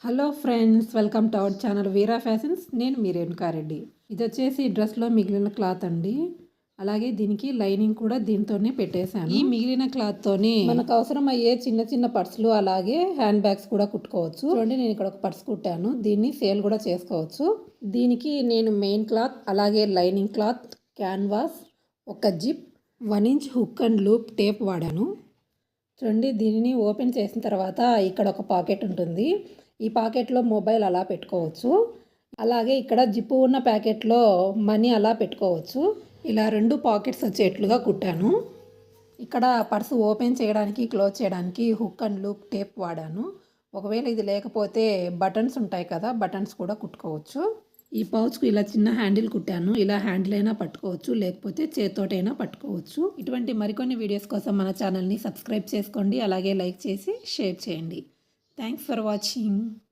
Hello friends, welcome to our channel Veera fashions. నేను మీ రేణుకారెడ్డి. ఇది వచ్చేసి డ్రెస్లో మిగిలిన క్లాత్ అండి. అలాగే దీనికి లైనింగ్ కూడా దీంతోనే పెట్టేశాను. ఈ మిగిలిన క్లాత్తోనే మనకు అవసరం అయ్యే చిన్న చిన్న పర్సులు అలాగే హ్యాండ్ బ్యాగ్స్ కూడా కుట్టుకోవచ్చు. చూడండి, నేను ఇక్కడ ఒక పర్స్ కుట్టాను. దీన్ని సేల్ కూడా చేసుకోవచ్చు. దీనికి నేను మెయిన్ క్లాత్ అలాగే లైనింగ్ క్లాత్, క్యాన్వాస్, ఒక zip, 1 inch hook and loop tape వాడాను. చూడండి, దీనిని ఓపెన్ చేసిన తర్వాత ఇక్కడ ఒక పాకెట్ ఉంటుంది. ఈ పాకెట్లో మొబైల్ అలా పెట్టుకోవచ్చు. అలాగే ఇక్కడ జిప్పు ఉన్న ప్యాకెట్లో మనీ అలా పెట్టుకోవచ్చు. ఇలా 2 పాకెట్స్ వచ్చేట్లుగా కుట్టాను. ఇక్కడ పర్సు ఓపెన్ చేయడానికి, క్లోజ్ చేయడానికి హుక్ అండ్ లూప్ టేప్ వాడాను. ఒకవేళ ఇది లేకపోతే బటన్స్ ఉంటాయి కదా, బటన్స్ కూడా కుట్టుకోవచ్చు. ఈ పౌచ్కు ఇలా చిన్న హ్యాండిల్ కుట్టాను. ఇలా హ్యాండిల్ అయినా పట్టుకోవచ్చు, లేకపోతే చేత్తోటైనా పట్టుకోవచ్చు. ఇటువంటి మరికొన్ని వీడియోస్ కోసం మన ఛానల్ని సబ్స్క్రైబ్ చేసుకోండి. అలాగే లైక్ చేసి షేర్ చేయండి. Thanks for watching.